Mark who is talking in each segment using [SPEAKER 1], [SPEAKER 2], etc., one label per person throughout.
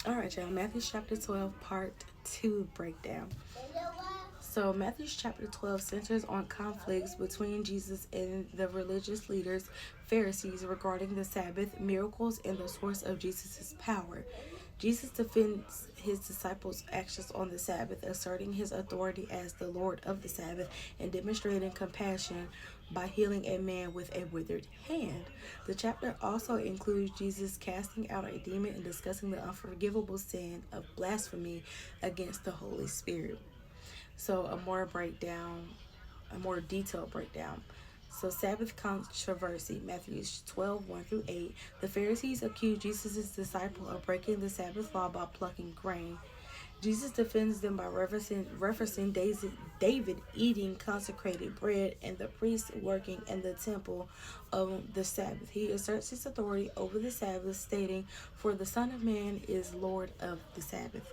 [SPEAKER 1] All right, y'all. Matthew chapter 12, part 2 breakdown. So, Matthew chapter 12 centers on conflicts between Jesus and the religious leaders, Pharisees, regarding the Sabbath, miracles, and the source of Jesus' power. Jesus defends his disciples' actions on the Sabbath, asserting his authority as the Lord of the Sabbath and demonstrating compassion by healing a man with a withered hand. The chapter also includes Jesus casting out a demon and discussing the unforgivable sin of blasphemy against the Holy Spirit. So, a more detailed breakdown. So, Sabbath controversy, Matthew 12, 1 through 8. The Pharisees accused Jesus' disciple of breaking the Sabbath law by plucking grain. Jesus defends them by referencing David eating consecrated bread and the priests working in the temple on the Sabbath. He asserts his authority over the Sabbath, stating, "For the Son of Man is Lord of the Sabbath."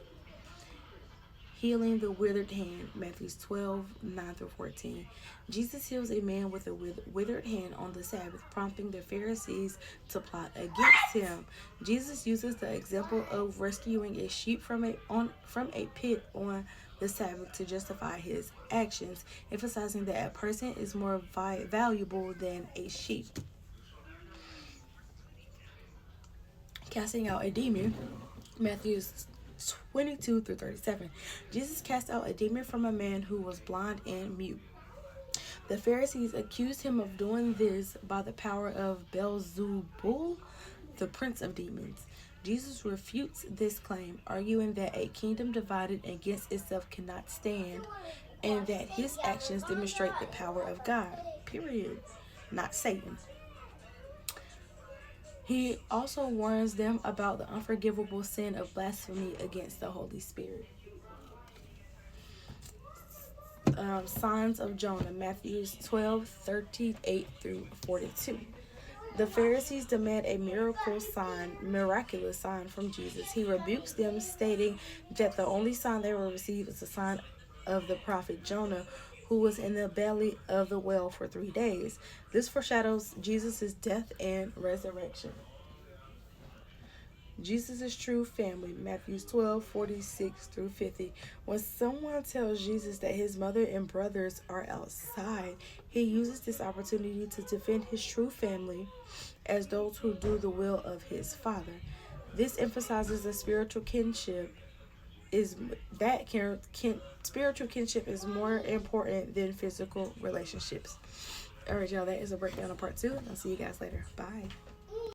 [SPEAKER 1] Healing the withered hand, Matthew 12, 9 through 14. Jesus heals a man with a withered hand on the Sabbath, prompting the Pharisees to plot against him. Jesus uses the example of rescuing a sheep from a pit on the Sabbath to justify his actions, emphasizing that a person is more valuable than a sheep. Casting out a demon, Matthew 22 through 37. Jesus cast out a demon from a man who was blind and mute. The Pharisees accused him of doing this by the power of Beelzebul, the prince of demons. Jesus refutes this claim, arguing that a kingdom divided against itself cannot stand and that his actions demonstrate the power of God, period, not Satan. He also warns them about the unforgivable sin of blasphemy against the Holy Spirit. Signs of Jonah, Matthew 12, 38 through 42. The Pharisees demand a miraculous sign from Jesus. He rebukes them, stating that the only sign they will receive is the sign of the prophet Jonah, who was in the belly of the whale for 3 days. This foreshadows Jesus' death and resurrection. Jesus' true family, Matthew 12, 46 through 50. When someone tells Jesus that his mother and brothers are outside, he uses this opportunity to defend his true family as those who do the will of his Father. This emphasizes the spiritual kinship spiritual kinship is more important than physical relationships. All right, y'all, that is a breakdown of part 2. I'll see you guys later. Bye.